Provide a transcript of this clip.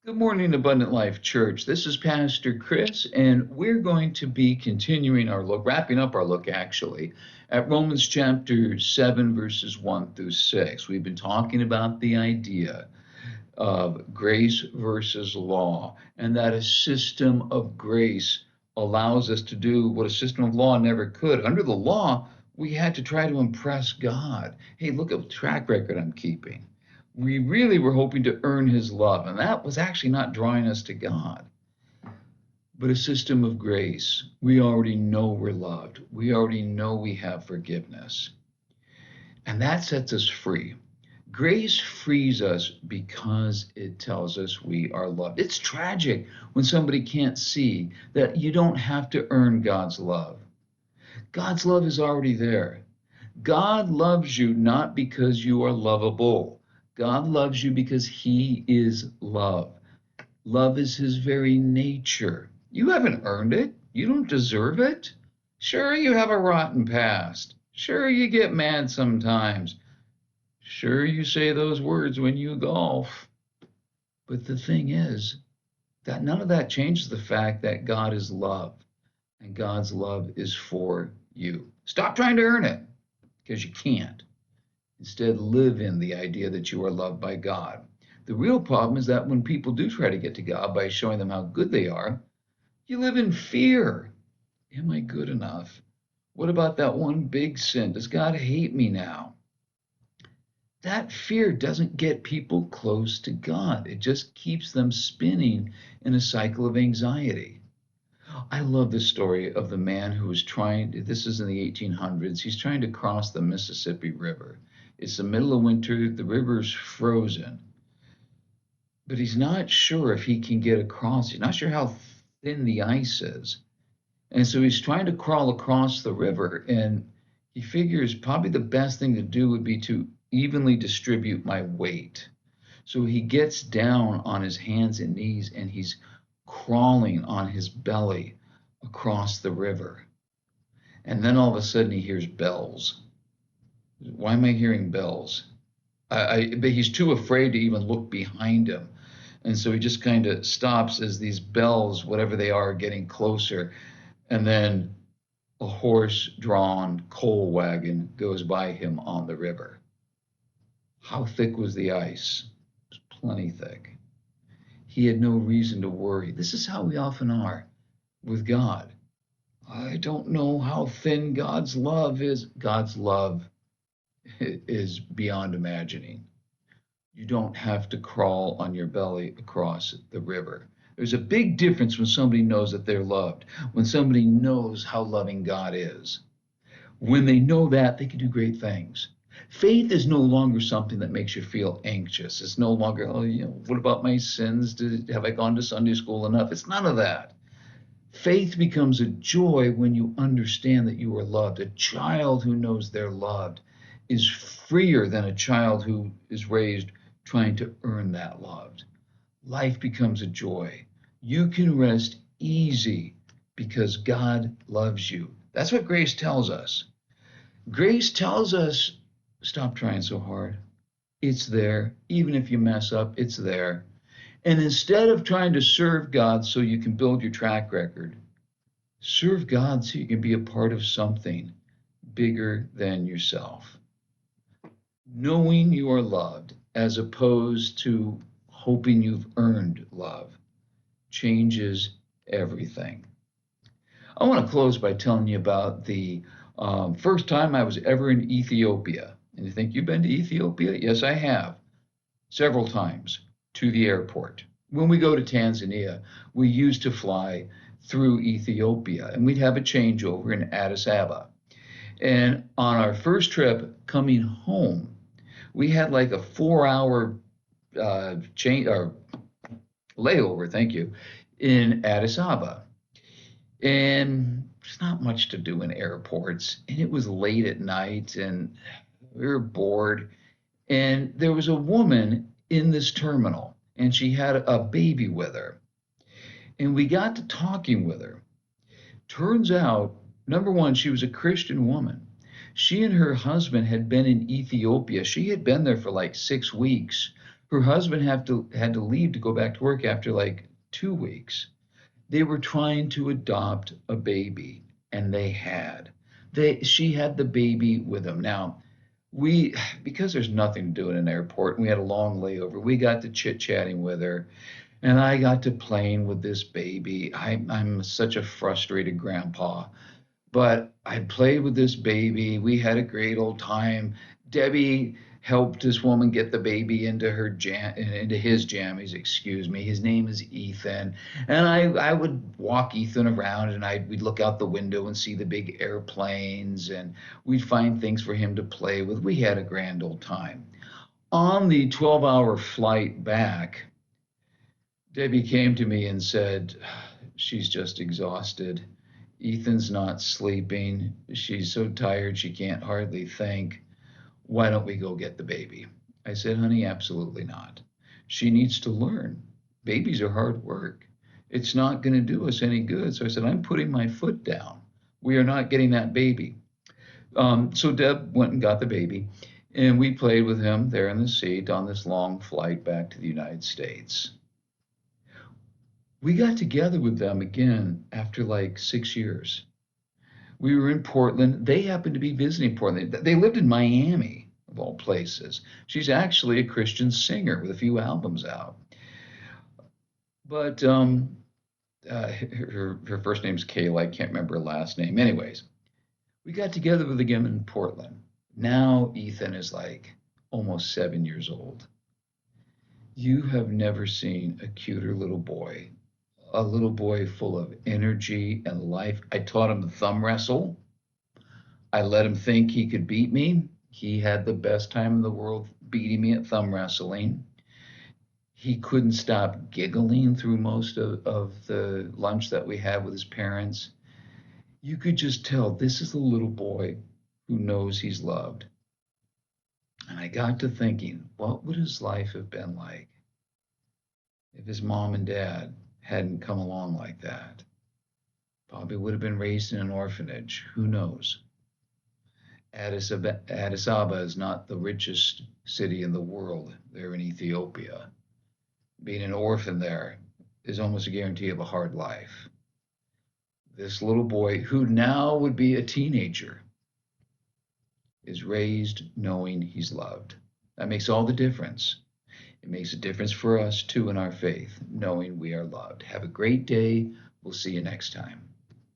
Good morning, Abundant Life Church. This is Pastor Chris, and we're going to be continuing our look, wrapping up our look actually, at Romans chapter 7, verses 1 through 6. We've been talking about the idea of grace versus law, and that a system of grace allows us to do what a system of law never could. Under the law, we had to try to impress God. Hey, look at the track record I'm keeping. We really were hoping to earn his love, and that was actually not drawing us to God. But a system of grace, we already know we're loved. We already know we have forgiveness. And that sets us free. Grace frees us because it tells us we are loved. It's tragic when somebody can't see that you don't have to earn God's love. God's love is already there. God loves you not because you are lovable. God loves you because he is love. Love is his very nature. You haven't earned it. You don't deserve it. Sure, you have a rotten past. Sure, you get mad sometimes. Sure, you say those words when you golf. But the thing is that none of that changes the fact that God is love and God's love is for you. Stop trying to earn it because you can't. Instead, live in the idea that you are loved by God. The real problem is that when people do try to get to God by showing them how good they are, you live in fear. Am I good enough? What about that one big sin? Does God hate me now? That fear doesn't get people close to God. It just keeps them spinning in a cycle of anxiety. I love the story of the man who was trying, this is in the 1800s, he's trying to cross the Mississippi River. It's the middle of winter, the river's frozen, but he's not sure if he can get across. He's not sure how thin the ice is. And so he's trying to crawl across the river, and he figures probably the best thing to do would be to evenly distribute my weight. So he gets down on his hands and knees and he's crawling on his belly across the river. And then all of a sudden he hears bells. Why am I hearing bells? But he's too afraid to even look behind him. And so he just kind of stops as these bells, whatever they are getting closer. And then a horse-drawn coal wagon goes by him on the river. How thick was the ice? It was plenty thick. He had no reason to worry. This is how we often are with God. I don't know how thin God's love is. God's love is beyond imagining. You don't have to crawl on your belly across the river. There's a big difference when somebody knows that they're loved, when somebody knows how loving God is. When they know that, they can do great things. Faith is no longer something that makes you feel anxious. It's no longer, oh, what about my sins? Have I gone to Sunday school enough? It's none of that. Faith becomes a joy when you understand that you are loved. A child who knows they're loved is freer than a child who is raised trying to earn that love. Life becomes a joy. You can rest easy because God loves you. That's what grace tells us. Grace tells us, stop trying so hard. It's there. Even if you mess up, it's there. And instead of trying to serve God so you can build your track record, serve God so you can be a part of something bigger than yourself. Knowing you are loved as opposed to hoping you've earned love changes everything. I want to close by telling you about the first time I was ever in Ethiopia. And you think, you've been to Ethiopia? Yes, I have. Several times to the airport. When we go to Tanzania, we used to fly through Ethiopia and we'd have a changeover in Addis Ababa. And on our first trip coming home, we had like a 4-hour layover, thank you, in Addis Ababa. And there's not much to do in airports. And it was late at night and we were bored. And there was a woman in this terminal and she had a baby with her. And we got to talking with her. Turns out, number one, she was a Christian woman. She and her husband had been in Ethiopia. She had been there for like 6 weeks Her husband had to leave to go back to work after like 2 weeks. They were trying to adopt a baby, and they had. She had the baby with them. Now, we because there's nothing to do in an airport, and we had a long layover, we got to chit-chatting with her, and I got to playing with this baby. I'm such a frustrated grandpa, but I played with this baby. We had a great old time. Debbie helped this woman get the baby into his jammies, excuse me. His name is Ethan. And I would walk Ethan around, and we'd look out the window and see the big airplanes, and we'd find things for him to play with. We had a grand old time. On the 12-hour flight back, Debbie came to me and said, she's just exhausted. Ethan's not sleeping. She's so tired she can't hardly think. Why don't we go get the baby? I said, honey, absolutely not. She needs to learn. Babies are hard work. It's not going to do us any good. So I said, I'm putting my foot down. We are not getting that baby. So Deb went and got the baby, and we played with him there in the seat on this long flight back to the United States. We got together with them again after like 6 years. We were in Portland. They happened to be visiting Portland. They lived in Miami, of all places. She's actually a Christian singer with a few albums out. But her first name's Kayla. I can't remember her last name. Anyways, we got together with them in Portland. Now Ethan is like almost 7 years old. You have never seen a cuter little boy, a little boy full of energy and life. I taught him the thumb wrestle. I let him think he could beat me. He had the best time in the world beating me at thumb wrestling. He couldn't stop giggling through most of the lunch that we had with his parents. You could just tell this is a little boy who knows he's loved. And I got to thinking, what would his life have been like if his mom and dad hadn't come along like that? Probably would have been raised in an orphanage. Who knows? Addis Ababa is not the richest city in the world. They're in Ethiopia. Being an orphan there is almost a guarantee of a hard life. This little boy, who now would be a teenager, is raised knowing he's loved. That makes all the difference. It makes a difference for us too in our faith, knowing we are loved. Have a great day. We'll see you next time.